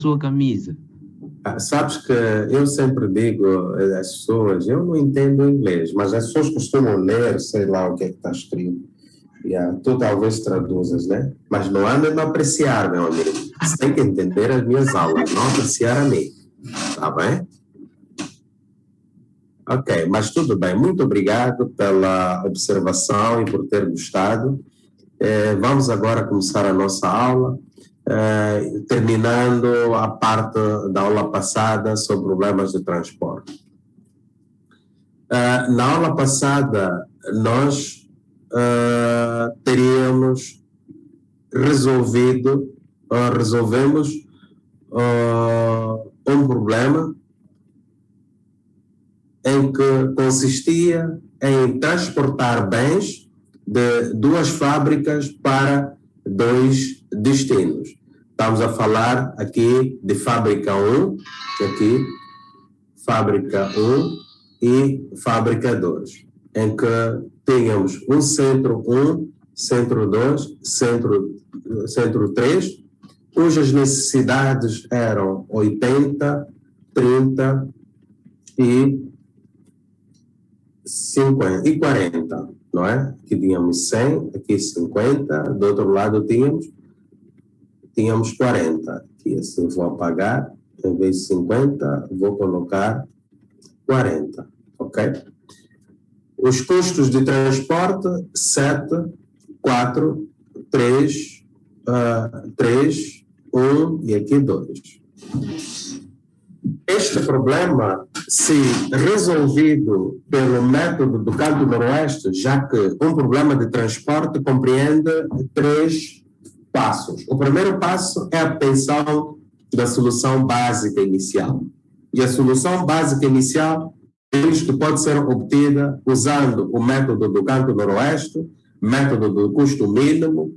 sua camisa. Sabes que eu sempre digo às pessoas, eu não entendo inglês, mas as pessoas costumam ler, sei lá o que é que está escrito. Tu talvez traduzas, né? Mas não anda a apreciar, meu amigo. Você tem que entender as minhas aulas, não apreciar a mim. Tá bem? Ok, mas tudo bem. Muito obrigado pela observação e por ter gostado. Vamos agora começar a nossa aula, terminando a parte da aula passada sobre problemas de transporte. Na aula passada, nós teríamos resolvemos um problema em que consistia em transportar bens de duas fábricas para dois destinos. Estamos a falar aqui de fábrica 1, aqui, fábrica 1 e fábrica 2, em que tínhamos um centro 1, centro 2, centro 3, cujas necessidades eram 80, 30 e 50 e 40, não é? Aqui tínhamos 100, aqui 50, do outro lado tínhamos 40. Aqui assim vou apagar, em vez de 50, vou colocar 40, ok? Os custos de transporte, 7, 4, 3, 1 e aqui 2. Este problema, se resolvido pelo método do canto noroeste, já que um problema de transporte compreende 3 passos. O primeiro passo é a obtenção da solução básica inicial. E a solução básica inicial que pode ser obtida usando o método do canto noroeste, método do custo mínimo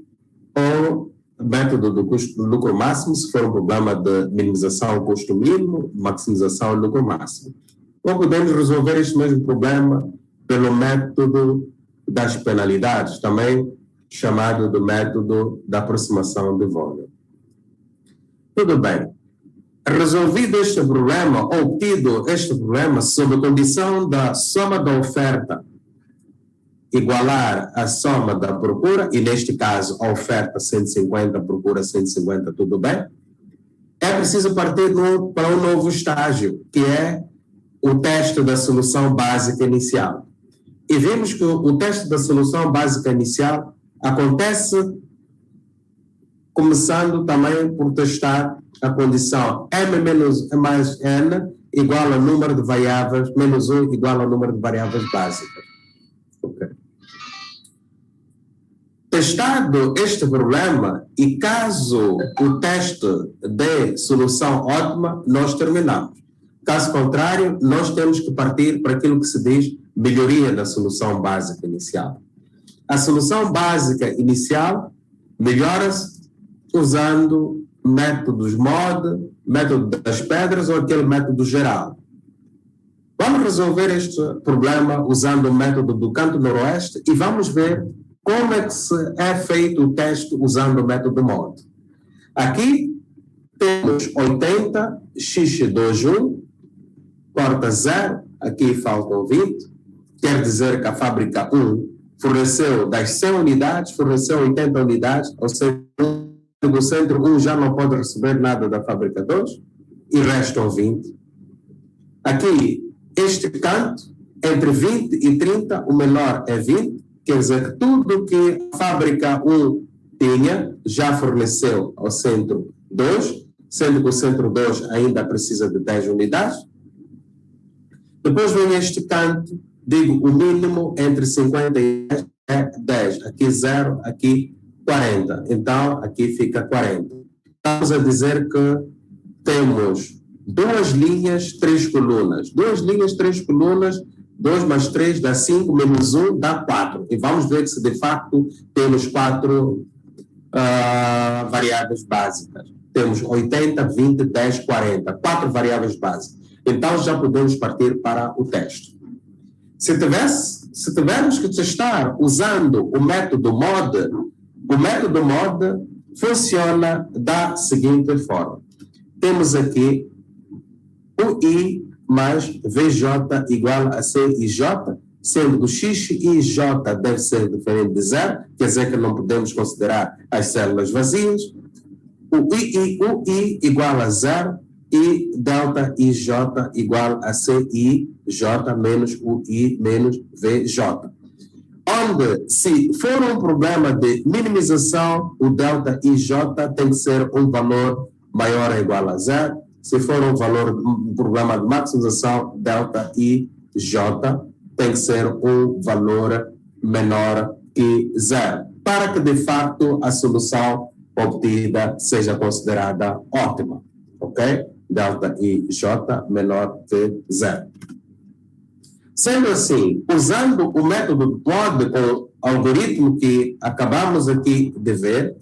ou método do custo do lucro máximo, se for um problema de minimização do custo mínimo, maximização do lucro máximo. Ou podemos resolver este mesmo problema pelo método das penalidades, também chamado do método da aproximação de volume. Tudo bem. Resolvido este problema, obtido este problema sob a condição da soma da oferta igualar a soma da procura, e neste caso a oferta 150, procura 150, tudo bem? É preciso partir para um novo estágio, que é o teste da solução básica inicial. E vimos que o teste da solução básica inicial acontece começando também por testar a condição m mais n igual ao número de variáveis, menos 1 igual ao número de variáveis básicas. Okay. Testado este problema, e caso o teste dê solução ótima, nós terminamos. Caso contrário, nós temos que partir para aquilo que se diz melhoria da solução básica inicial. A solução básica inicial melhora-se usando métodos MOD, método das pedras ou aquele método geral. Vamos resolver este problema usando o método do canto noroeste e vamos ver como é que é feito o teste usando o método MOD. Aqui temos 80, x21, corta 0, aqui faltam 20, quer dizer que a fábrica 1 forneceu das 100 unidades, forneceu 80 unidades, ou seja, o centro 1 já não pode receber nada da fábrica 2 e restam 20. Aqui, este canto, entre 20 e 30, o menor é 20, quer dizer que tudo que a fábrica 1 tinha já forneceu ao centro 2, sendo que o centro 2 ainda precisa de 10 unidades. Depois vem este canto, digo, o mínimo entre 50 e 10 é 10. Aqui 0, aqui 40. Então, aqui fica 40. Estamos a dizer que temos 2 linhas, 3 colunas. 2 linhas, 3 colunas, 2 mais 3 dá 5, menos 1 dá 4. E vamos ver se de facto temos 4 variáveis básicas. Temos 80, 20, 10, 40. 4 variáveis básicas. Então, já podemos partir para o teste. Se tivermos que testar usando o método MOD, o método MOD funciona da seguinte forma. temos aqui o I mais VJ igual a C e J, sendo que o X e J deve ser diferente de zero, quer dizer que não podemos considerar as células vazias. O I igual a zero e delta IJ igual a CIJ menos o I menos VJ. Onde, se for um problema de minimização, o delta IJ tem que ser um valor maior ou igual a zero. Se for um problema de maximização, delta IJ tem que ser um valor menor que zero, para que, de fato, a solução obtida seja considerada ótima, ok? Delta IJ menor que zero. Sendo assim, usando o método POD com o algoritmo que acabamos aqui de ver,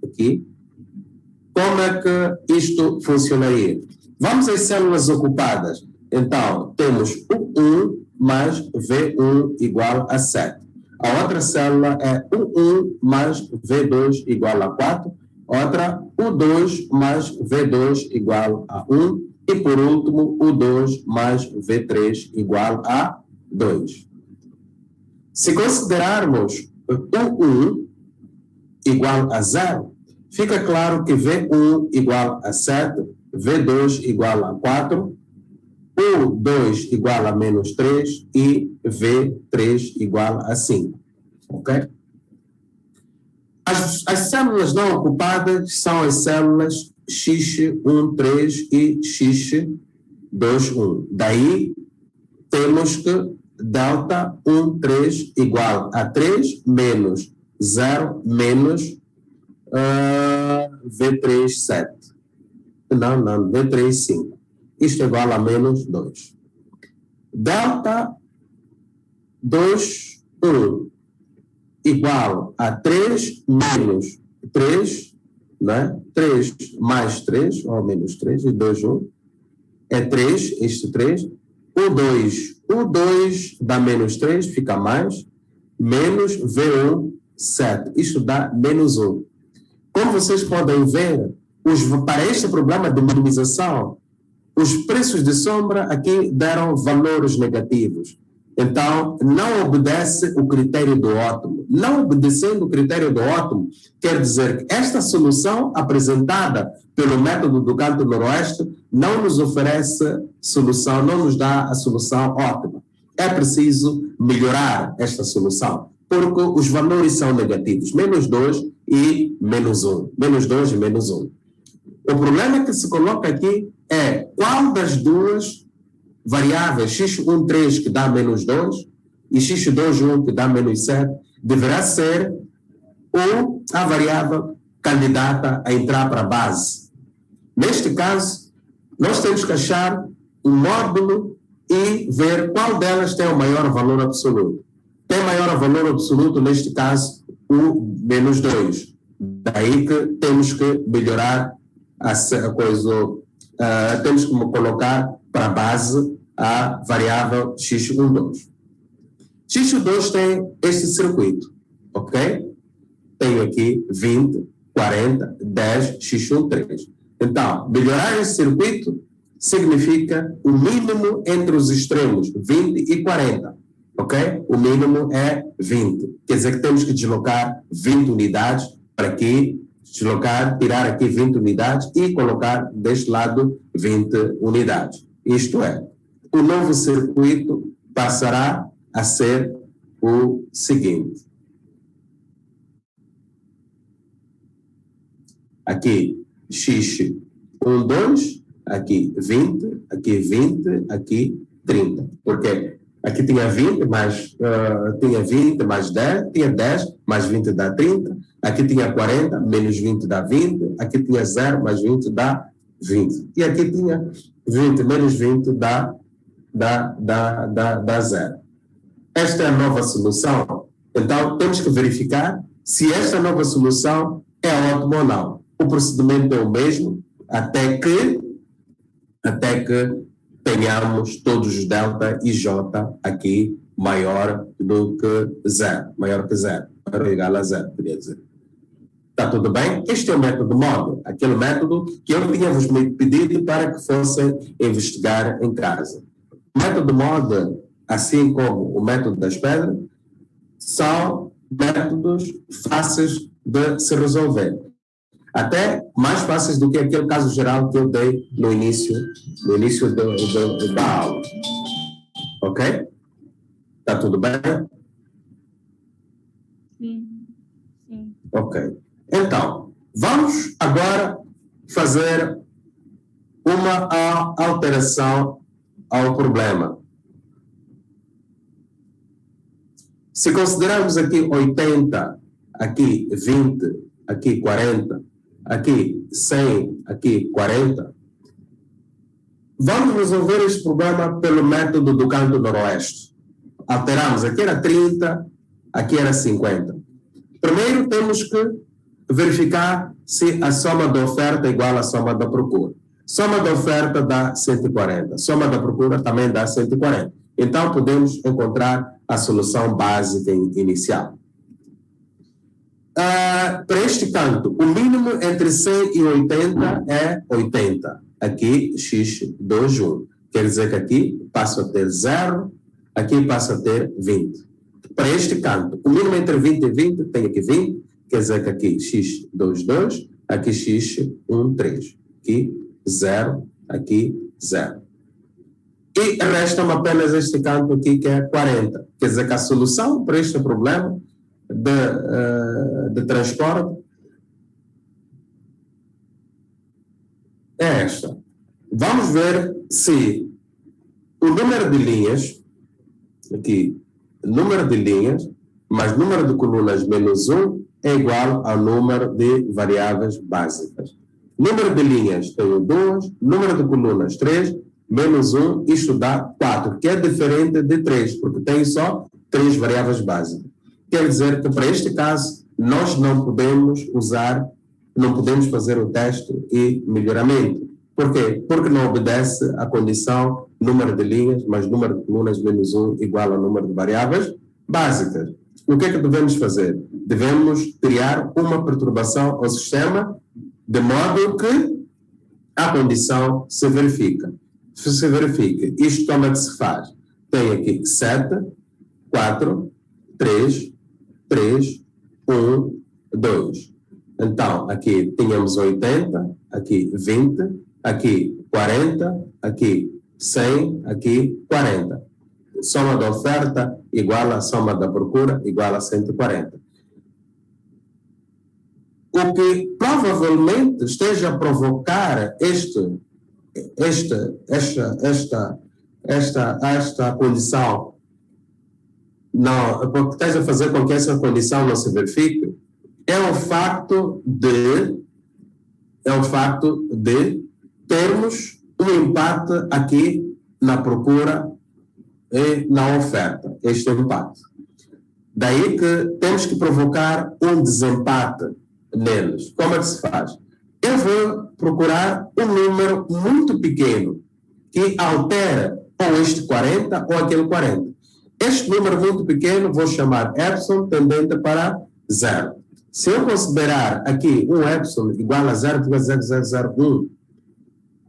aqui, como é que isto funcionaria? Vamos às células ocupadas. Então, temos U1 mais V1 igual a 7. A outra célula é U1 mais V2 igual a 4. Outra, U2 mais V2 igual a 1. E, por último, U2 mais V3 igual a 2. Se considerarmos U1 igual a 0, fica claro que V1 igual a 7, V2 igual a 4, U2 igual a menos 3 e V3 igual a 5. Ok? As células não ocupadas são as células X13 e X21. Daí, temos que delta 13 igual a 3 menos 0 menos V3, 7. Não, V3, 5. Isto é igual a menos 2. Delta 2, 1 igual a 3 menos 3, né? 3 mais 3, ou menos 3, e 2, 1, é 3, este 3. O 2 dá menos 3, fica mais, menos V1, 7. Isto dá menos 1. Como vocês podem ver, para este problema de minimização, os preços de sombra aqui deram valores negativos. Então, não obedece o critério do ótimo. Não obedecendo o critério do ótimo, quer dizer que esta solução apresentada pelo método do canto noroeste não nos oferece solução, não nos dá a solução ótima. É preciso melhorar esta solução, porque os valores são negativos, menos 2 e menos 1. Menos 2 e menos 1. O problema que se coloca aqui é qual das duas variáveis x13 que dá menos 2 e x21 que dá menos 7 deverá ser a variável candidata a entrar para a base. Neste caso, nós temos que achar um módulo e ver qual delas tem o maior valor absoluto. Tem maior valor absoluto, neste caso, o menos 2. Daí que temos que melhorar a coisa, temos que colocar para a base a variável x12. x2 tem este circuito, ok? Tenho aqui 20, 40, 10, x13. Então, melhorar esse circuito significa o mínimo entre os extremos, 20 e 40, ok? O mínimo é 20. Quer dizer que temos que deslocar 20 unidades para aqui, tirar aqui 20 unidades e colocar deste lado 20 unidades. Isto é, o novo circuito passará a ser o seguinte. Aqui, x12, aqui 20, aqui 20, aqui 30. Porque aqui tinha 20 mais 10, tinha 10 mais 20 dá 30. Aqui tinha 40, menos 20 dá 20. Aqui tinha 0 mais 20 dá 20. E aqui tinha 20 menos 20 dá 0. Esta é a nova solução. Então, temos que verificar se esta nova solução é ótima ou não. O procedimento é o mesmo até que tenhamos todos os delta e j aqui maior do que 0. Maior que 0. Maior ou igual a 0, queria dizer. Está tudo bem? Este é o método MODE, aquele método que eu tinha vos pedido para que fossem investigar em casa. O método MODE, assim como o método das pedras, são métodos fáceis de se resolver. Até mais fáceis do que aquele caso geral que eu dei no início da aula. Ok? Está tudo bem? Sim. Sim. Ok. Então, vamos agora fazer uma alteração ao problema. Se considerarmos aqui 80, aqui 20, aqui 40, aqui 100, aqui 40, vamos resolver este problema pelo método do canto noroeste. Alteramos, aqui era 30, aqui era 50. Primeiro temos que verificar se a soma da oferta é igual à soma da procura. Soma da oferta dá 140, soma da procura também dá 140. Então podemos encontrar a solução básica inicial. Para este canto, o mínimo entre 100 e 80 é 80. Aqui, x 2, 1. Quer dizer que aqui passo a ter 0, aqui passo a ter 20. Para este canto, o mínimo entre 20 e 20 tem aqui 20, quer dizer que aqui x 2, 2, aqui x 1, 3. Aqui 0, aqui 0. E resta-me apenas este canto aqui que é 40. Quer dizer que a solução para este problema de transporte é esta. Vamos ver se o número de linhas, aqui, número de linhas, mais número de colunas menos 1 é igual ao número de variáveis básicas. Número de linhas tenho 2, número de colunas 3, menos 1, isto dá 4, que é diferente de 3, porque tem só 3 variáveis básicas. Quer dizer que para este caso, nós não podemos fazer o teste e melhoramento. Por quê? Porque não obedece à condição número de linhas mais número de colunas menos 1 igual ao número de variáveis básicas. O que é que devemos fazer? Devemos criar uma perturbação ao sistema de modo que a condição se verifica. Se verifica, isto como é que se faz? Tem aqui 7, 4, 3, 3, 1, 2. Então, aqui tínhamos 80, aqui 20, aqui 40, aqui 100, aqui 40. Soma da oferta igual à soma da procura igual a 140. O que provavelmente esteja a provocar esta condição, não, porque esteja a fazer com que essa condição não se verifique, é o facto de termos um empate aqui na procura e na oferta, este empate. Daí que temos que provocar um desempate neles. Como é que se faz? Eu vou procurar um número muito pequeno que altera ou este 40 ou aquele 40. Este número muito pequeno vou chamar epsilon tendente para 0. Se eu considerar aqui um epsilon igual a 0,0001,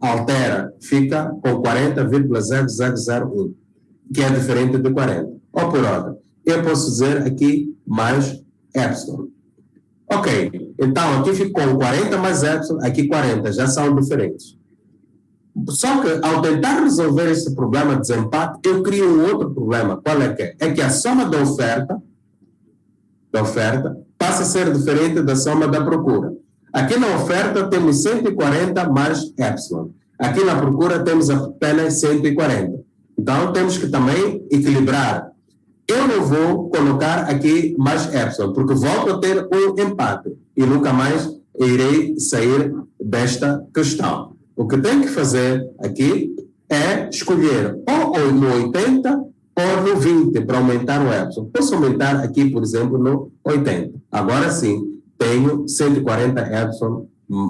altera, fica com 40,0001, que é diferente de 40. Ou por outra, eu posso dizer aqui mais epsilon. Ok, então aqui ficou 40 mais epsilon, aqui 40, já são diferentes. Só que ao tentar resolver esse problema de desempate, eu crio um outro problema. Qual é que é? É que a soma da oferta passa a ser diferente da soma da procura. Aqui na oferta temos 140 mais epsilon. Aqui na procura temos apenas 140. Então temos que também equilibrar. Eu não vou colocar aqui mais epsilon, porque volto a ter um empate e nunca mais irei sair desta questão. O que tenho que fazer aqui é escolher ou no 80 ou no 20 para aumentar o epsilon. Posso aumentar aqui, por exemplo, no 80. Agora sim, tenho 140 epsilon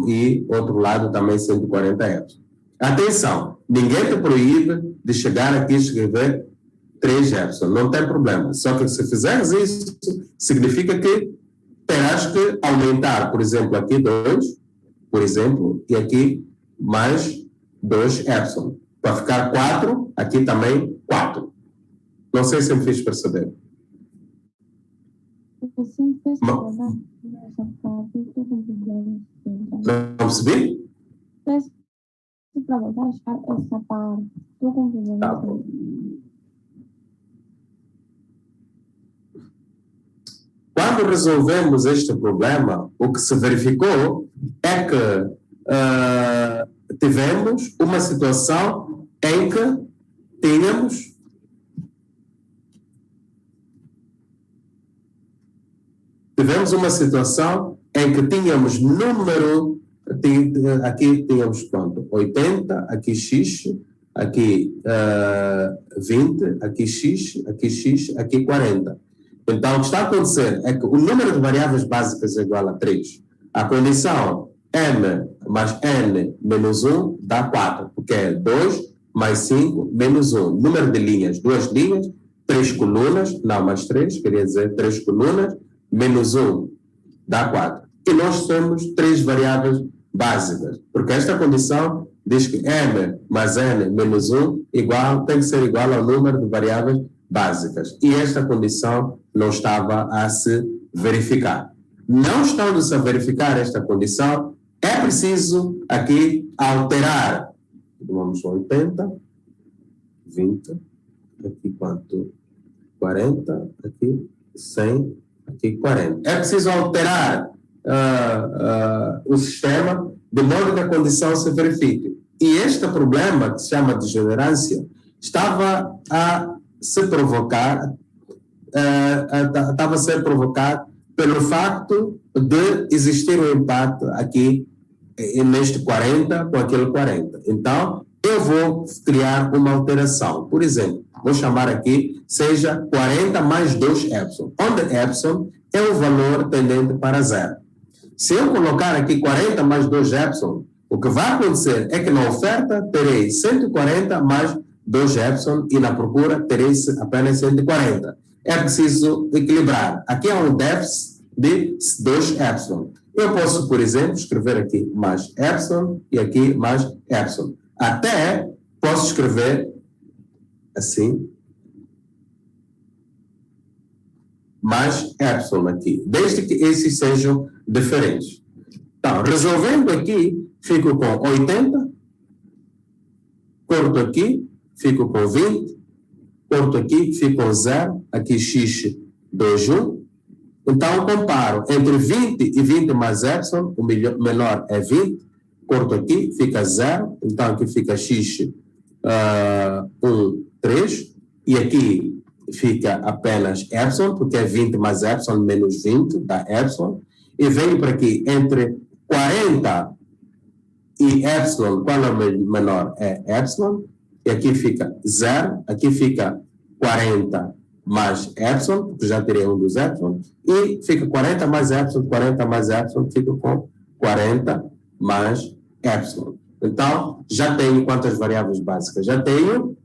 e outro lado também 140 epsilon. Atenção, ninguém te proíbe de chegar aqui e escrever 3 epsilon, não tem problema. Só que se fizeres isso, significa que terás que aumentar, por exemplo, aqui 2, por exemplo, e aqui mais 2 epsilon. Para ficar 4, aqui também 4. Não sei se me fiz perceber. Não percebi? Para voltar essa parte, estou compreendendo. Tá bom. Quando resolvemos este problema, o que se verificou é que tivemos uma situação em que tínhamos número, aqui tínhamos quanto? 80, aqui x, aqui 20, aqui x, aqui 40. Então, o que está a acontecer é que o número de variáveis básicas é igual a 3. A condição m mais n menos 1 dá 4, porque é 2 mais 5 menos 1. Número de linhas, 2 linhas, 3 colunas, não mais 3, queria dizer 3 colunas, menos 1 dá 4. E nós temos 3 variáveis básicas, porque esta condição diz que m mais n menos 1 tem que ser igual ao número de variáveis básicas. E esta condição não estava a se verificar. Não estando-se a verificar esta condição, é preciso aqui alterar. Vamos 80, 20, aqui quanto? 40, aqui 100, aqui 40. É preciso alterar o sistema de modo que a condição se verifique. E este problema, que se chama degenerância, estava a ser provocado pelo facto de existir um empate aqui neste 40 com aquele 40. Então, eu vou criar uma alteração. Por exemplo, vou chamar aqui, seja 40 mais 2 epsilon, onde epsilon é o valor tendente para 0. Se eu colocar aqui 40 mais 2 epsilon, o que vai acontecer é que na oferta terei 140 mais 2 epsilon e na procura terei apenas 140. É preciso equilibrar. Aqui há um déficit de 2 epsilon. Eu posso, por exemplo, escrever aqui mais epsilon e aqui mais epsilon. Até posso escrever assim, mais epsilon aqui, desde que esses sejam diferentes. Então, resolvendo aqui, fico com 80, corto aqui, fico com 20, corto aqui, fico com 0, aqui x 2, 1. Então, comparo entre 20 e 20 mais epsilon, o menor é 20, corto aqui, fica 0, então aqui fica x 1, 3, e aqui fica apenas epsilon, porque é 20 mais epsilon menos 20, dá epsilon, e venho para aqui entre 40 e epsilon, qual é o menor? É epsilon, e aqui fica 0, aqui fica 40 mais epsilon, porque já teria um dos epsilon, e fica 40 mais epsilon, fica com 40 mais epsilon. Então, já tenho quantas variáveis básicas? Já tenho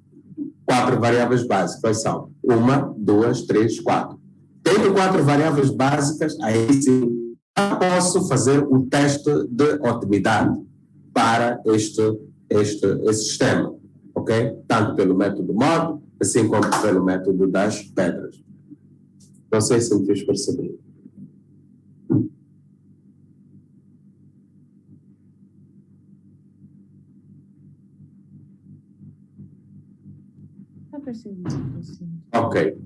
4 variáveis básicas. Quais são? 1, 2, 3, 4. Tendo 4 variáveis básicas, aí sim, eu posso fazer o teste de otimidade para esse sistema, ok? Tanto pelo método MOD, assim como pelo método das pedras. Não sei se me fiz perceber. Está percebido. Ok.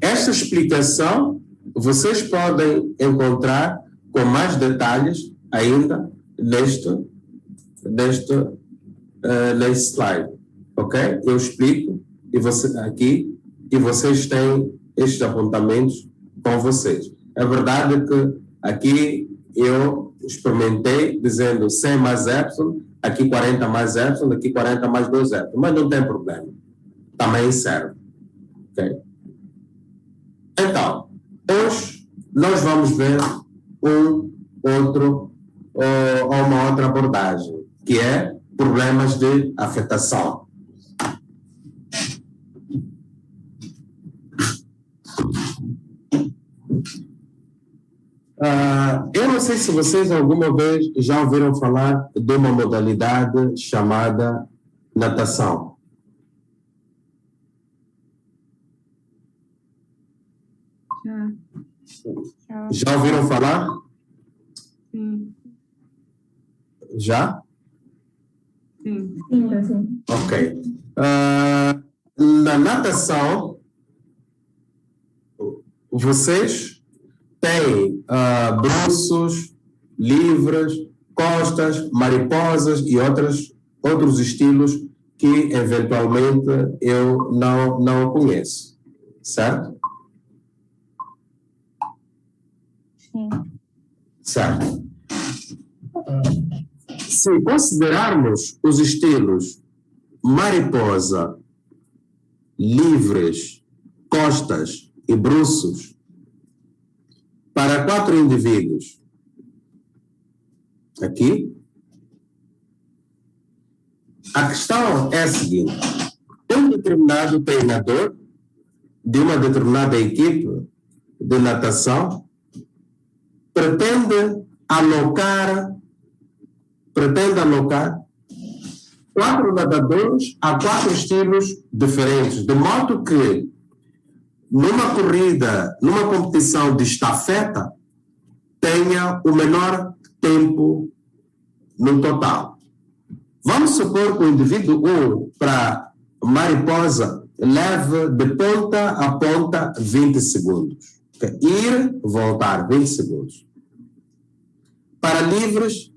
Esta explicação vocês podem encontrar com mais detalhes ainda neste slide, ok? Eu explico aqui e vocês têm estes apontamentos com vocês. É verdade que aqui eu experimentei dizendo 100 mais epsilon, aqui 40 mais epsilon, aqui 40 mais 2 epsilon, mas não tem problema. Também serve. Okay? Então, hoje nós vamos ver uma outra abordagem, que é problemas de afetação. Eu não sei se vocês alguma vez já ouviram falar de uma modalidade chamada natação. Já ouviram falar? Sim. Já? Sim. Sim. Ok. Na natação, vocês têm braços, livres, costas, mariposas e outros estilos que, eventualmente, eu não conheço. Certo? Sim. Certo. Se considerarmos os estilos mariposa, livres, costas e bruços para 4 indivíduos, aqui, a questão é a seguinte: um determinado treinador de uma determinada equipe de natação pretende alocar 4 nadadores a 4 estilos diferentes, de modo que numa corrida, numa competição de estafeta, tenha o menor tempo no total. Vamos supor que o indivíduo 1 para mariposa leve de ponta a ponta 20 segundos. Ir, voltar, 20 segundos. Para livres,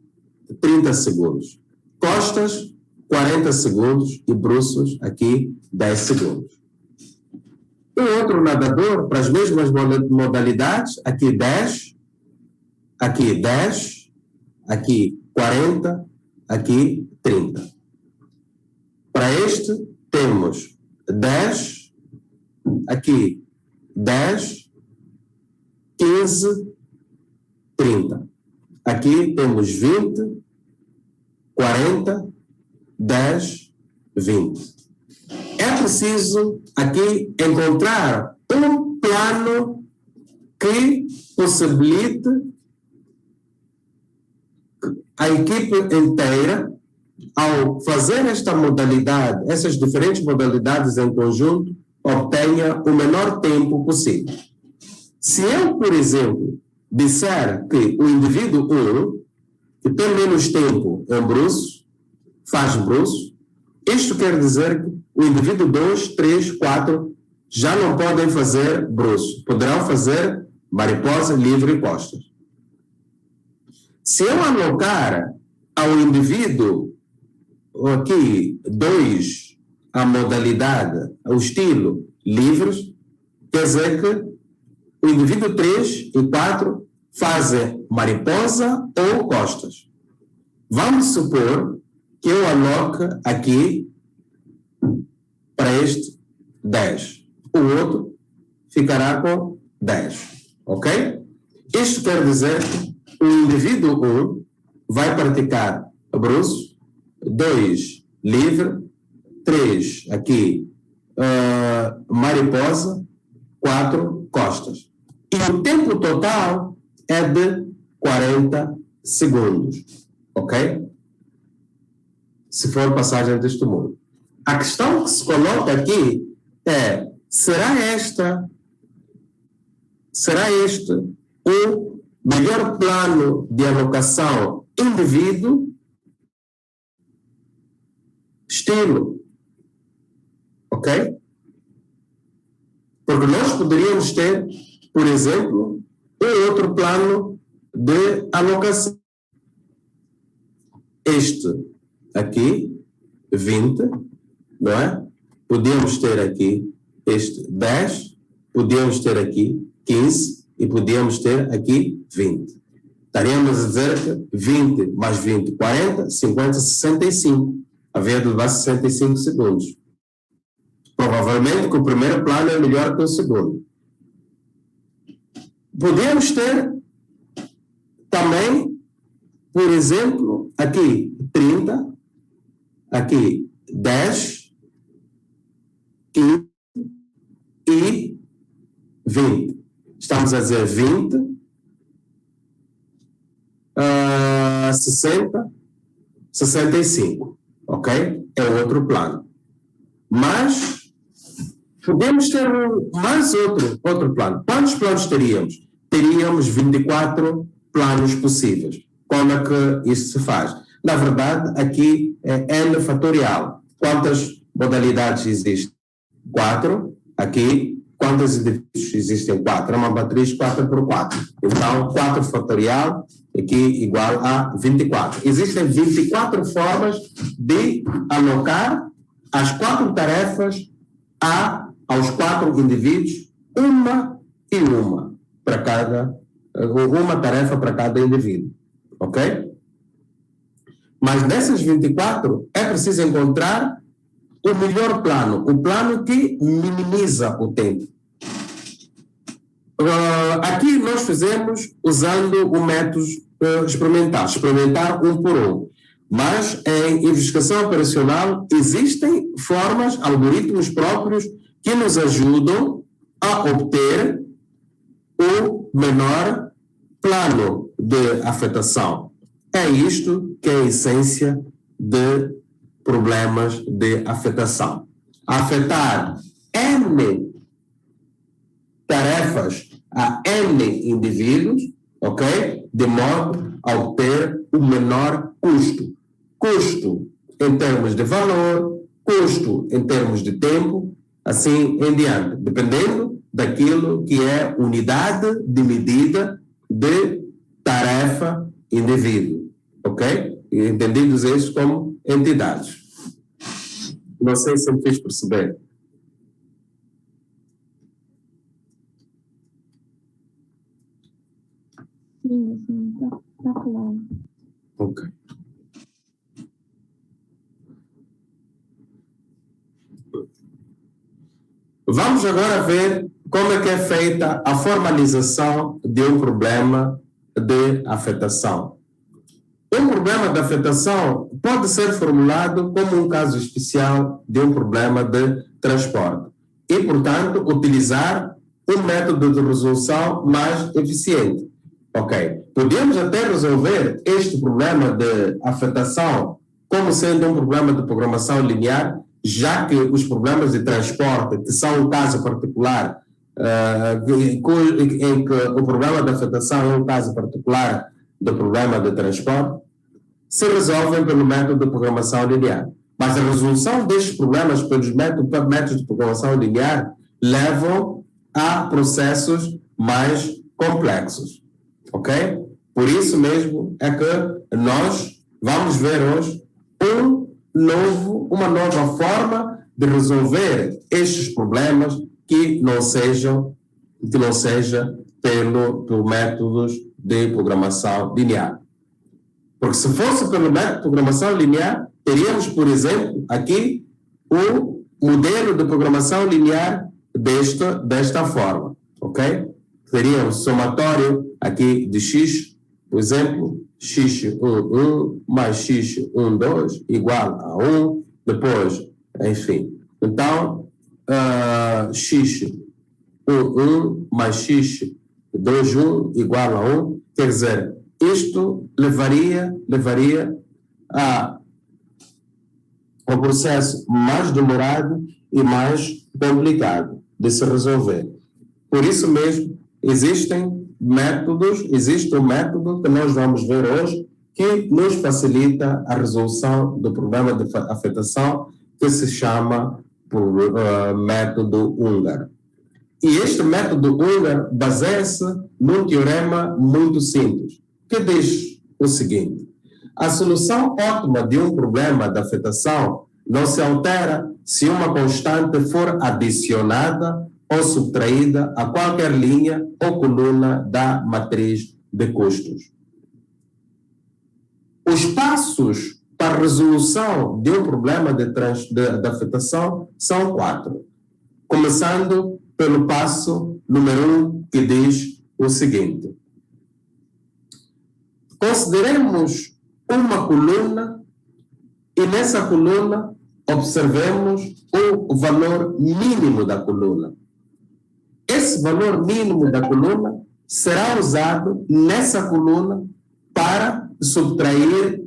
30 segundos. Costas, 40 segundos. E bruços, aqui, 10 segundos. O outro nadador, para as mesmas modalidades, aqui 10, aqui 10, aqui 40, aqui 30. Para este, temos 10, aqui 10, 15, 30. Aqui temos 20, 40, 10, 20. É preciso aqui encontrar um plano que possibilite a equipe inteira, ao fazer esta modalidade, essas diferentes modalidades em conjunto, obtenha o menor tempo possível. Se eu, por exemplo, disser que o indivíduo 1, que tem menos tempo em bruços, faz bruços, isto quer dizer que o indivíduo 2, 3, 4 já não podem fazer bruços. Poderão fazer mariposa, livre e costas. Se eu alocar ao indivíduo aqui 2 a modalidade, o estilo livres, quer dizer que o indivíduo 3 e 4 fazem mariposa ou costas. Vamos supor que eu aloque aqui para este 10. O outro ficará com 10. Ok? Isto quer dizer que o indivíduo 1 vai praticar bruços, 2 livre, 3 aqui mariposa, 4 costas. E o tempo total é de 40 segundos. Ok? Se for passagem de testemunho. A questão que se coloca aqui é: será este o melhor plano de alocação indivíduo estilo? Ok? Porque nós poderíamos ter, por exemplo, um outro plano de alocação. Este aqui, 20, não é? Podíamos ter aqui este 10, podíamos ter aqui 15 e podíamos ter aqui 20. Estaríamos a dizer que 20 mais 20, 40, 50, 65. Havia de levar 65 segundos. Provavelmente que o primeiro plano é melhor que o segundo. Podíamos ter também, por exemplo, aqui 30, aqui 10, 15 e 20. Estamos a dizer 20, 60, 65, ok? É outro plano. Mas podemos ter mais outro plano. Quantos planos teríamos? Teríamos 24 planos possíveis. Como é que isso se faz? Na verdade, aqui é N fatorial. Quantas modalidades existem? 4. Aqui, quantos indivíduos existem? 4. É uma matriz 4 por 4. Então, 4 fatorial, aqui igual a 24. Existem 24 formas de alocar as 4 tarefas aos 4 indivíduos, uma tarefa para cada indivíduo. Ok? Mas nessas 24, é preciso encontrar o melhor plano, o plano que minimiza o tempo. Aqui nós fizemos usando o método experimentar um por um. Mas em investigação operacional existem formas, algoritmos próprios que nos ajudam a obter o menor plano de afetação. É isto que é a essência de problemas de afetação. Afetar N tarefas a N indivíduos, ok? De modo a obter o menor custo. Custo em termos de valor, custo em termos de tempo, assim em diante, dependendo daquilo que é unidade de medida de tarefa indivíduo, ok? Entendidos estes como entidades. Não sei se me fiz perceber. Sim, tá claro. Ok. Vamos agora ver como é que é feita a formalização de um problema de afetação. Um problema de afetação pode ser formulado como um caso especial de um problema de transporte e, portanto, utilizar um método de resolução mais eficiente. Ok. Podemos até resolver este problema de afetação como sendo um problema de programação linear, já que os problemas de transporte, que são um caso particular, em que o problema de afetação é um caso particular do problema de transporte, se resolvem pelo método de programação linear. Mas a resolução destes problemas pelos métodos de programação linear levam a processos mais complexos. Ok? Por isso mesmo é que nós vamos ver hoje uma nova forma de resolver estes problemas que não seja por métodos de programação linear. Porque se fosse pelo método de programação linear, teríamos, por exemplo, aqui o modelo de programação linear desta forma, ok? Teríamos somatório aqui de x, por exemplo, x1 mais x12 igual a 1, depois, enfim. Então, x11 mais x21 igual a 1, quer dizer, isto levaria a um processo mais demorado e mais complicado de se resolver. Por isso mesmo, existe um método que nós vamos ver hoje que nos facilita a resolução do problema de afetação que se chama método húngaro. E este método húngaro baseia-se num teorema muito simples, que diz o seguinte: a solução ótima de um problema de afetação não se altera se uma constante for adicionada ou subtraída a qualquer linha ou coluna da matriz de custos. Os passos para a resolução de um problema de afetação são 4. Começando pelo passo número 1, que diz o seguinte: consideremos uma coluna e nessa coluna observemos o valor mínimo da coluna. Esse valor mínimo da coluna será usado nessa coluna para subtrair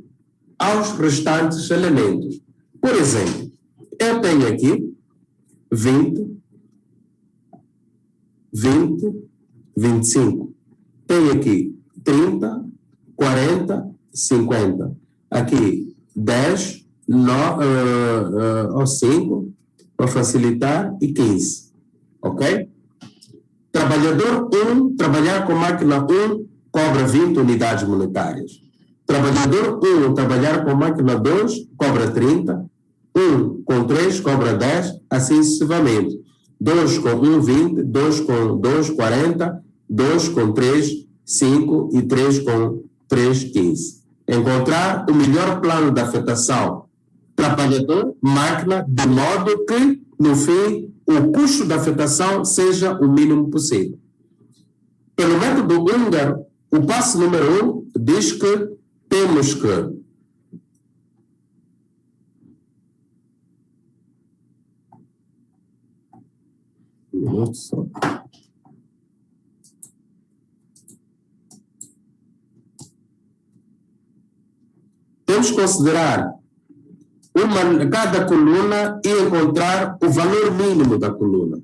aos restantes elementos. Por exemplo, eu tenho aqui 20, 25. Tenho aqui 30, 40, 50. Aqui 10, 5, para facilitar, e 15. Ok? Trabalhador 1, trabalhar com máquina 1, cobra 20 unidades monetárias. Trabalhador 1, trabalhar com máquina 2, cobra 30. 1 com 3, cobra 10, assim sucessivamente. 2 com 1, 20. 2 com 2, 40. 2 com 3, 5. E 3 com 3, 15. Encontrar o melhor plano de afetação trabalhador, máquina, de modo que, no fim, o custo da afetação seja o mínimo possível. Pelo método húngaro, o passo número 1 diz que temos que temos que considerar cada coluna e encontrar o valor mínimo da coluna.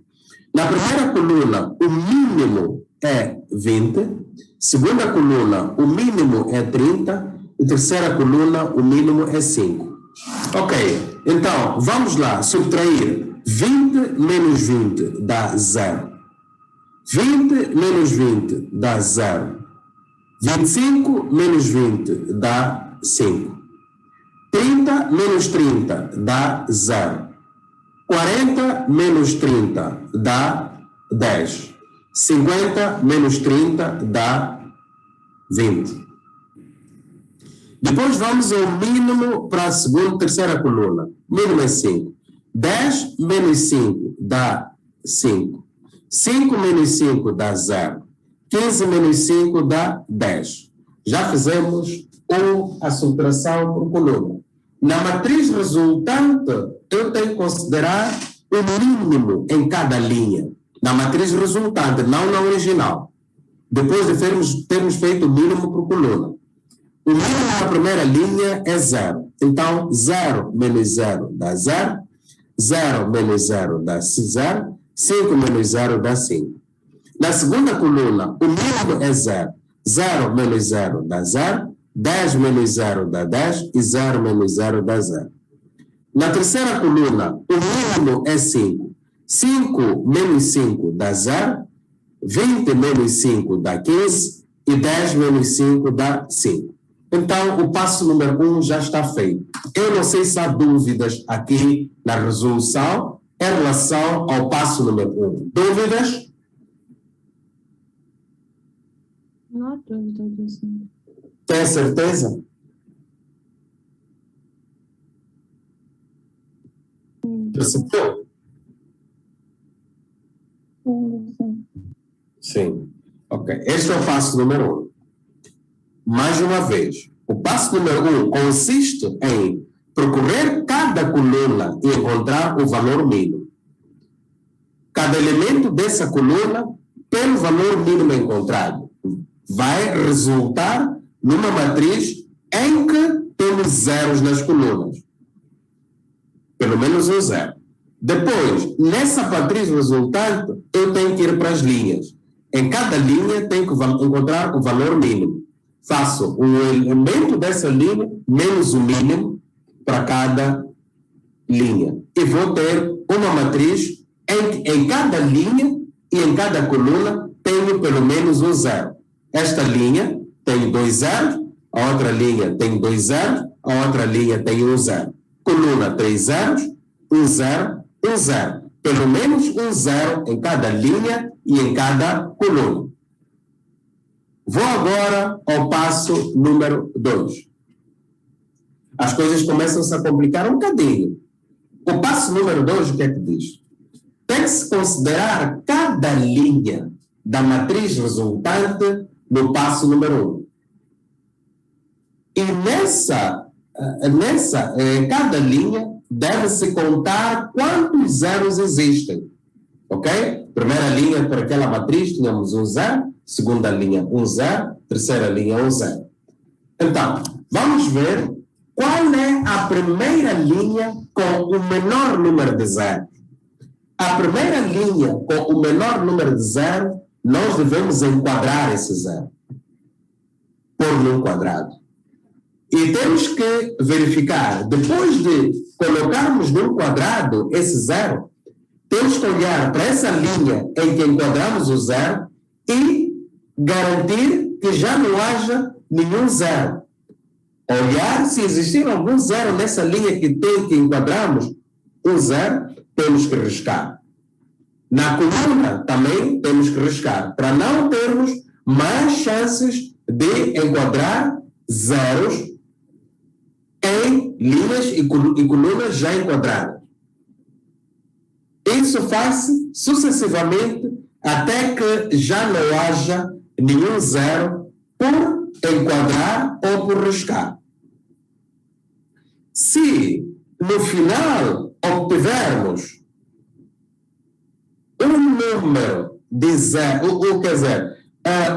Na primeira coluna, o mínimo é 20. Segunda coluna, o mínimo é 30. E terceira coluna, o mínimo é 5. Ok, então, vamos lá, subtrair 20 menos 20 dá 0. 20 menos 20 dá 0. 25 menos 20 dá 5. 30 menos 30 dá 0. 40 menos 30 dá 10. 50 menos 30 dá 20. Depois vamos ao mínimo para a segunda e terceira coluna. Mínimo é 5. 10 menos 5 dá 5. 5 menos 5 dá 0. 15 menos 5 dá 10. Já fizemos a subtração por coluna. Na matriz resultante, eu tenho que considerar o mínimo em cada linha. Na matriz resultante, não na original. Depois de termos feito o mínimo por coluna. O mínimo na primeira linha é 0. Então, 0 menos 0 dá 0. 0 menos 0 dá 0. 5 menos 0 dá 5. Na segunda coluna, o mínimo é 0. 0 menos 0 dá 0. 10 menos 0 dá 10 e 0 menos 0 dá 0. Na terceira coluna, o mínimo é 5. 5 menos 5 dá 0. 20 menos 5 dá 15 e 10 menos 5 dá 5. Então, o passo número 1 já está feito. Eu não sei se há dúvidas aqui na resolução em relação ao passo número 1. Dúvidas? Não há dúvida disso. Tem certeza? Percebeu? Sim. Sim. Ok. Este é o passo número 1. Mais uma vez, o passo número 1 consiste em percorrer cada coluna e encontrar o valor mínimo. Cada elemento dessa coluna, pelo valor mínimo encontrado, vai resultar numa matriz em que temos zeros nas colunas. Pelo menos um zero. Depois, nessa matriz resultante, eu tenho que ir para as linhas. Em cada linha, tenho que encontrar o valor mínimo. Faço um elemento dessa linha menos o mínimo para cada linha. E vou ter uma matriz em que em cada linha e em cada coluna tenho pelo menos um zero. Esta linha tem 2 zeros, a outra linha tem 2 zeros, a outra linha tem 1 zero. Coluna 3 zeros, 1 zero, 1 zero. Pelo menos um zero em cada linha e em cada coluna. Vou agora ao passo número 2. As coisas começam -se a complicar um bocadinho. O passo número 2, o que é que diz? Tem que se considerar cada linha da matriz resultante no passo número 1. E em cada linha deve-se contar quantos zeros existem. Ok? Primeira linha para aquela matriz tínhamos 1 zero, segunda linha 1 zero, terceira linha 1 zero. Então, vamos ver qual é a primeira linha com o menor número de zeros. A primeira linha com o menor número de zeros, nós devemos enquadrar esse zero. Pôr-lhe um quadrado. E temos que verificar, depois de colocarmos num quadrado esse zero, temos que olhar para essa linha em que enquadramos o zero e garantir que já não haja nenhum zero. Olhar se existir algum zero nessa linha que enquadramos um zero, temos que riscar. Na coluna também temos que riscar, para não termos mais chances de enquadrar zeros em linhas e colunas já enquadradas. Isso faz-se sucessivamente até que já não haja nenhum zero por enquadrar ou por riscar. Se no final obtivermos um número de zero, quer dizer,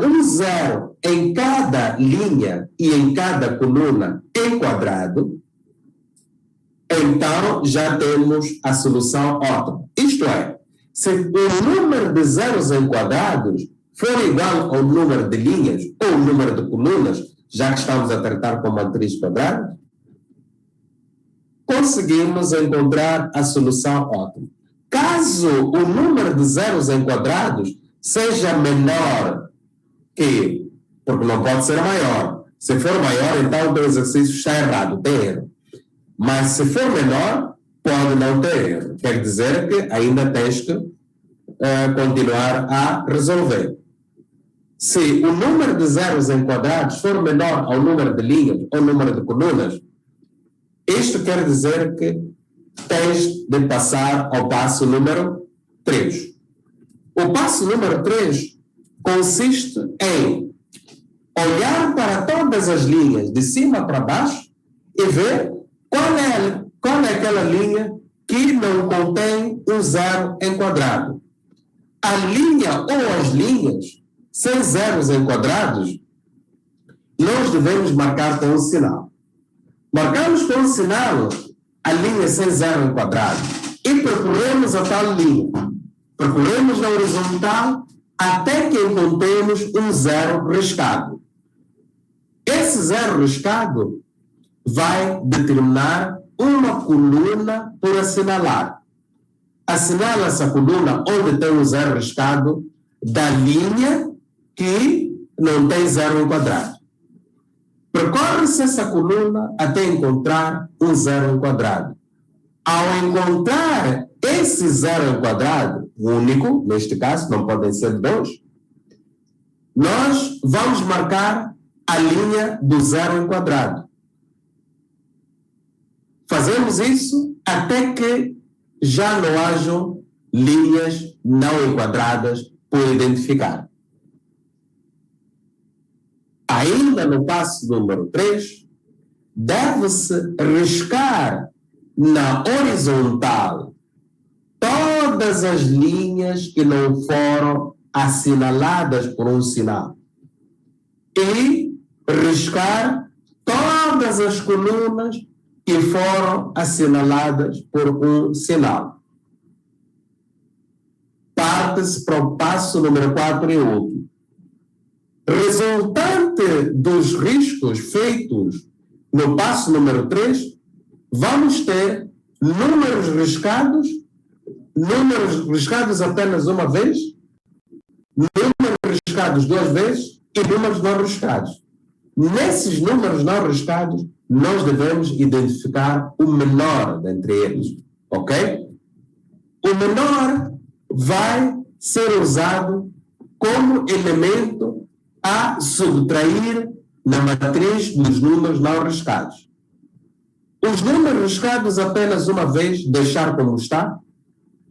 um zero em cada linha e em cada coluna enquadrado, então já temos a solução ótima. Isto é, se o número de zeros enquadrados for igual ao número de linhas ou o número de colunas, já que estamos a tratar com matriz quadrada, conseguimos encontrar a solução ótima. Caso o número de zeros enquadrados seja menor que, porque não pode ser maior. Se for maior, então o teu exercício está errado, tem erro. Mas se for menor, pode não ter erro. Quer dizer que ainda tens que continuar a resolver. Se o número de zeros enquadrados for menor ao número de linhas ou número de colunas, isto quer dizer que tens de passar ao passo número 3. O passo número 3 consiste em olhar para todas as linhas de cima para baixo e ver qual é aquela linha que não contém um zero enquadrado. A linha ou as linhas sem zeros enquadrados, nós devemos marcar com um sinal. Marcamos com um sinal a linha sem zero enquadrado e percorremos a tal linha. Percorremos na horizontal até que encontremos um zero riscado. Esse zero riscado vai determinar uma coluna por assinalar. Assinala essa coluna onde tem um zero riscado da linha que não tem zero enquadrado. Percorre-se essa coluna até encontrar um zero enquadrado. Ao encontrar esse zero enquadrado, único, neste caso, não podem ser dois, nós vamos marcar a linha do zero enquadrado. Fazemos isso até que já não hajam linhas não enquadradas por identificar. Ainda no passo número 3, deve-se riscar na horizontal todas as linhas que não foram assinaladas por um sinal e riscar todas as colunas que foram assinaladas por um sinal. Parte-se para o passo número 4 e último. Resultante dos riscos feitos no passo número 3, vamos ter números riscados apenas uma vez, números riscados 2 vezes e números não riscados. Nesses números não riscados, nós devemos identificar o menor dentre eles, ok? O menor vai ser usado como elemento a subtrair na matriz dos números não riscados. Os números riscados apenas uma vez, deixar como está.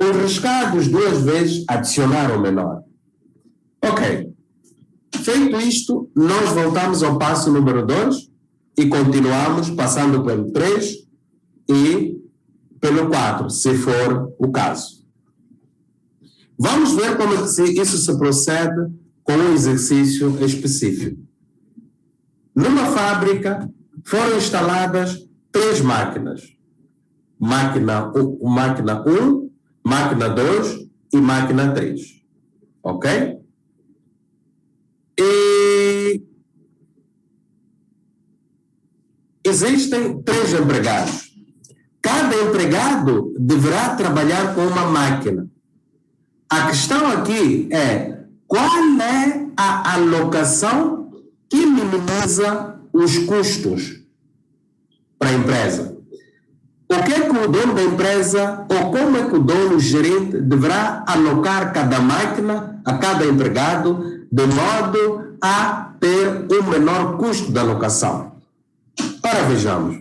Os riscados 2 vezes, adicionar o menor. Ok. Feito isto, nós voltamos ao passo número 2 e continuamos passando pelo 3 e pelo 4, se for o caso. Vamos ver como isso se procede com um exercício específico. Numa fábrica foram instaladas 3 máquinas. Máquina 1, máquina 2 e máquina 3. Ok? E existem 3 empregados. Cada empregado deverá trabalhar com uma máquina. A questão aqui é qual é a alocação que minimiza os custos para a empresa. O que é que o dono da empresa, ou como é que o dono, o gerente, deverá alocar cada máquina a cada empregado de modo a ter um menor custo de alocação? Ora, vejamos.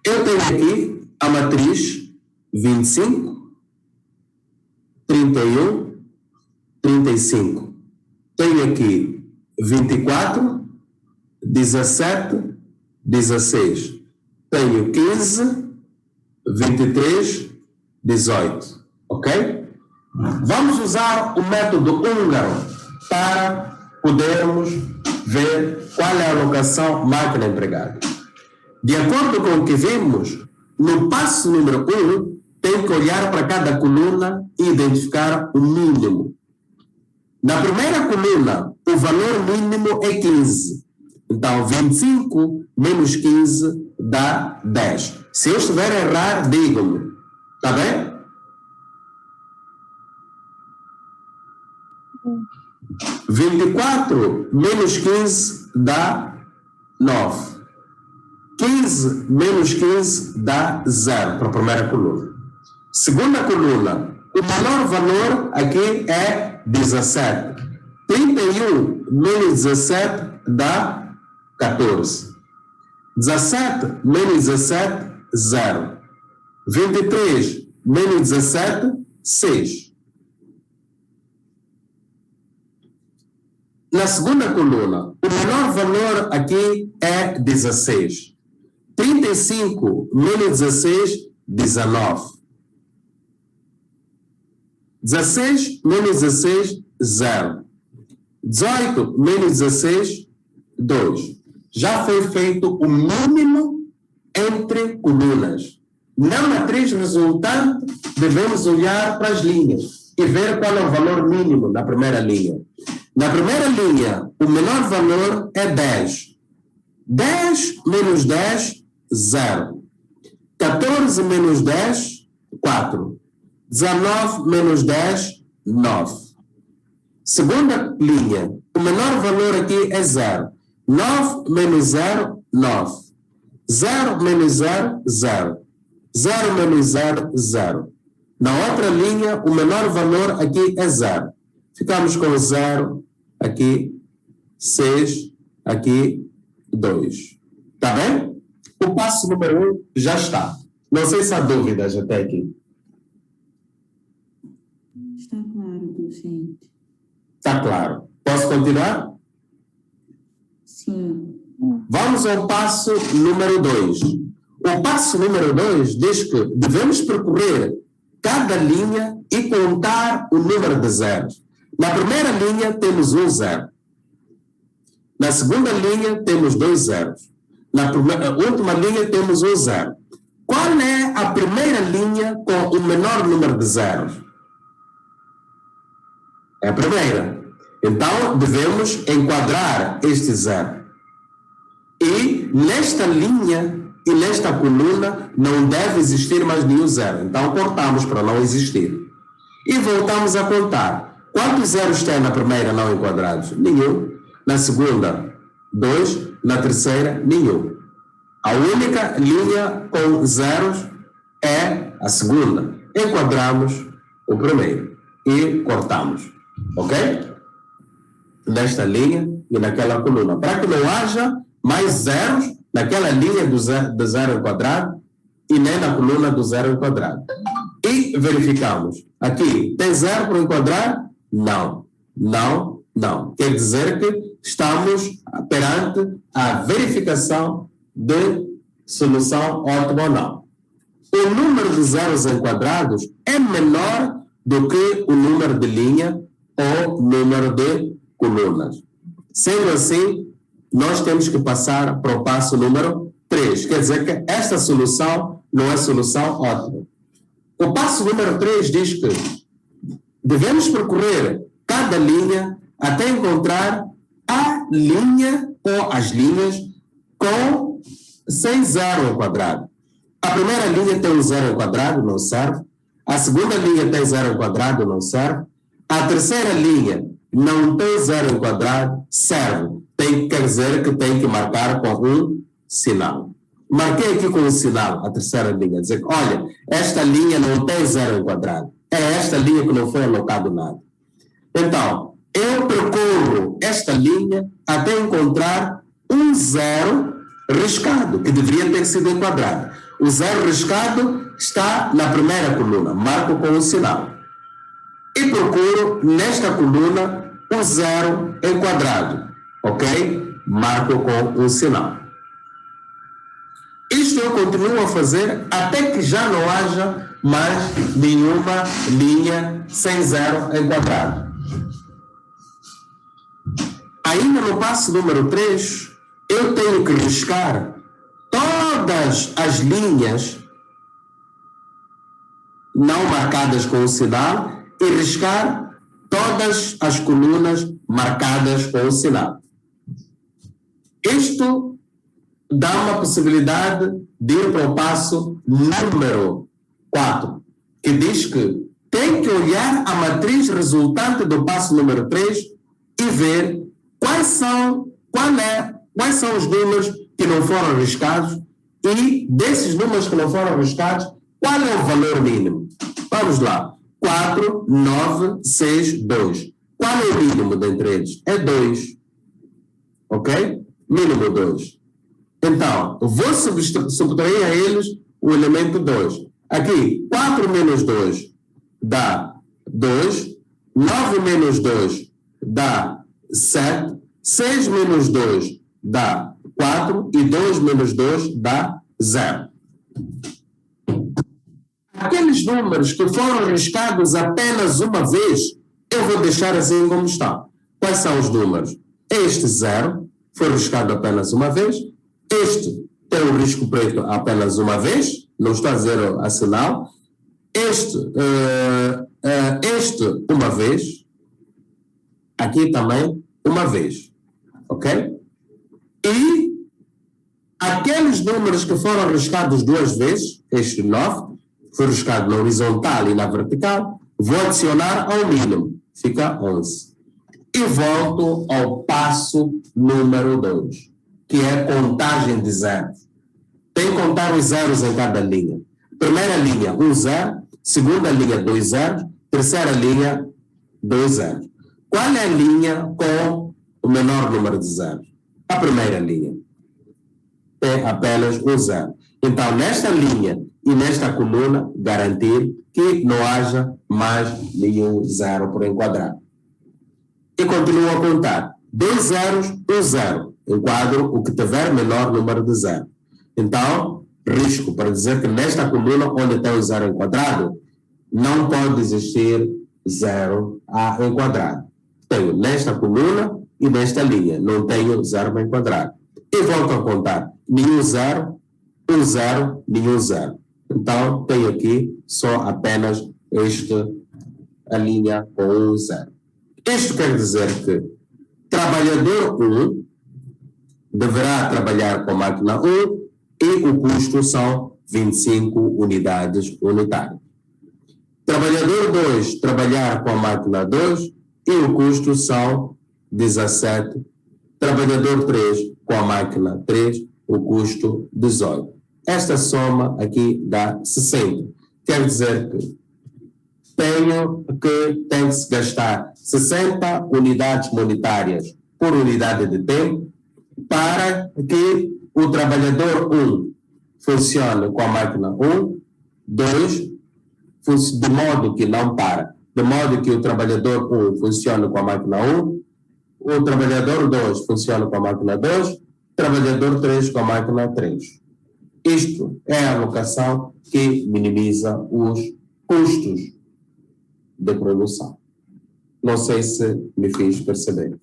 Eu tenho aqui a matriz 25, 31, 35. Tenho aqui 24, 17, 16. Tenho 15, 23, 18. Ok? Vamos usar o método húngaro para podermos ver qual é a alocação máquina-empregado. De acordo com o que vimos, no passo número 1, tem que olhar para cada coluna e identificar o mínimo. Na primeira coluna, o valor mínimo é 15. Então, 25 menos 15 dá 10. Se eu estiver a errar, digam-me. Está bem? Hum. 24 menos 15 dá 9. 15 menos 15 dá 0 para a primeira coluna. Segunda coluna, o maior valor aqui é 17. 31 menos 17 dá 14. 17 menos 17, 0. 23 menos 17, 6. Na segunda coluna, o menor valor aqui é 16. 35 menos 16, 19. 16 menos 16, 0. 18 menos 16, 2. Já foi feito o mínimo entre colunas. Na matriz resultante, devemos olhar para as linhas e ver qual é o valor mínimo na primeira linha. Na primeira linha, o menor valor é 10. 10 menos 10, 0. 14 menos 10, 4. 19 menos 10, 9. Segunda linha, o menor valor aqui é 0. 9 menos 0, 9. 0 menos 0, 0. 0 menos 0, 0. Na outra linha, o menor valor aqui é 0. Ficamos com 0, aqui, 6, aqui, 2. Está bem? O passo número 1 já está. Não sei se há dúvidas até aqui. Está claro, docente. Está claro. Posso continuar? Sim. Vamos ao passo número 2. O passo número 2 diz que devemos percorrer cada linha e contar o número de zeros. Na primeira linha temos 1 zero. Na segunda linha temos 2 zeros. Na última linha temos 1 zero. Qual é a primeira linha com o menor número de zeros? É a primeira. Então, devemos enquadrar este zero. E nesta linha e nesta coluna não deve existir mais nenhum zero. Então, cortamos para não existir. E voltamos a contar. Quantos zeros tem na primeira não enquadrados? Nenhum. Na segunda, 2. Na terceira, nenhum. A única linha com zeros é a segunda. Enquadramos o primeiro e cortamos. Ok? Nesta linha e naquela coluna. Para que não haja mais zeros naquela linha do zero enquadrado e nem na coluna do zero enquadrado. E verificamos. Aqui, tem zero para enquadrar? Não. Não, não. Quer dizer que estamos perante a verificação de solução ótima ou não. O número de zeros enquadrados é menor do que o número de linha ou número de colunas. Sendo assim, nós temos que passar para o passo número 3. Quer dizer que esta solução não é solução ótima. O passo número 3 diz que devemos percorrer cada linha até encontrar a linha ou as linhas sem zero ao quadrado. A primeira linha tem um zero ao quadrado, não serve. A segunda linha tem zero ao quadrado, não serve. A terceira linha não tem zero ao quadrado, serve. Quer dizer que tem que marcar com um sinal. Marquei aqui com um sinal a terceira linha, dizer que, olha, esta linha não tem zero ao quadrado. É esta linha que não foi alocado nada. Então, eu percorro esta linha até encontrar um zero riscado, que deveria ter sido enquadrado. O zero riscado está na primeira coluna, marco com um sinal. E procuro nesta coluna o zero enquadrado, ok? Marco com um sinal. Isto eu continuo a fazer até que já não haja mais nenhuma linha sem zero enquadrado. Ainda no passo número 3, eu tenho que riscar todas as linhas não marcadas com o sinal e riscar todas as colunas marcadas com o sinal. Isto dá uma possibilidade de ir para o passo número 4, que diz que tem que olhar a matriz resultante do passo número 3 e ver quais são os números que não foram riscados e desses números que não foram riscados, qual é o valor mínimo? Vamos lá. 4, 9, 6, 2. Qual é o mínimo dentre eles? É 2. Ok? Mínimo 2. Então, vou subtrair a eles o elemento 2. Aqui, 4 menos 2 dá 2. 9 menos 2 dá 7. 6 menos 2 dá 4. E 2 menos 2 dá 0. Aqueles números que foram riscados apenas uma vez, eu vou deixar assim como estão. Quais são os números? Este 0 foi riscado apenas uma vez. Este tem um risco preto apenas uma vez. Não estou a dizer a sinal. Este uma vez. Aqui também uma vez. Ok? E aqueles números que foram riscados duas vezes, este 9, foi riscado na horizontal e na vertical, vou adicionar ao mínimo, fica 11. E volto ao passo número 2, que é contagem de zeros. Tem que contar os zeros em cada linha. Primeira linha, 1 zero. Segunda linha, 2 zeros. Terceira linha, 2 zeros. Qual é a linha com o menor número de zeros? A primeira linha. Tem apenas 1 zero. Então, nesta linha e nesta coluna, garantir que não haja mais nenhum zero por enquadrar. E continuo a contar. 2 zeros, 1 zero. Enquadro o que tiver menor número de zero. Então, risco para dizer que nesta coluna, onde tem o zero enquadrado, não pode existir zero a enquadrado. Tenho nesta coluna e nesta linha. Não tenho zero a enquadrado. E volto a contar. Nenhum zero, 1 zero, nenhum zero. Então, tenho aqui só apenas a linha com 1 zero. Isto quer dizer que trabalhador 1 deverá trabalhar com a máquina 1 e o custo são 25 unidades unitárias. Trabalhador 2 trabalhar com a máquina 2 e o custo são 17. Trabalhador 3 com a máquina 3, o custo 18. Esta soma aqui dá 60. Quer dizer que tem que se gastar 60 unidades monetárias por unidade de tempo para que o trabalhador 1 funcione com a máquina 1, 2, de modo que não para, de modo que o trabalhador 1 funcione com a máquina 1, o trabalhador 2 funciona com a máquina 2, o trabalhador 3 com a máquina 3. Isto é a alocação que minimiza os custos de produção. Não sei se me fiz perceber.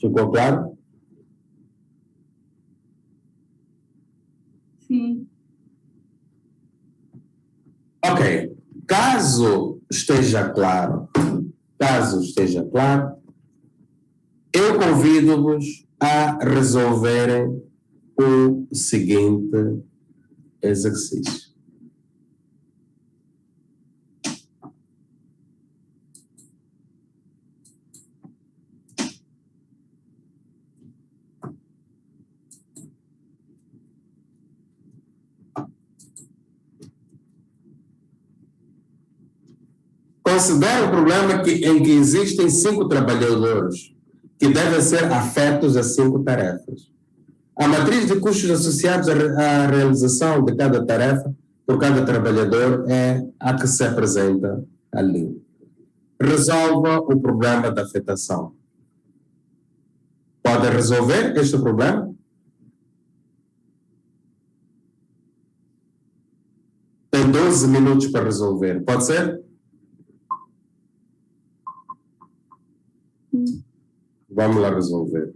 Ficou claro? Sim. Ok. Caso esteja claro, eu convido-vos a resolverem o seguinte exercício. Considere o problema em que existem 5 trabalhadores que devem ser afetos a 5 tarefas. A matriz de custos associados à realização de cada tarefa por cada trabalhador é a que se apresenta ali. Resolva o problema da afetação. Pode resolver este problema? Tem 12 minutos para resolver. Pode ser? Vamos lá resolver.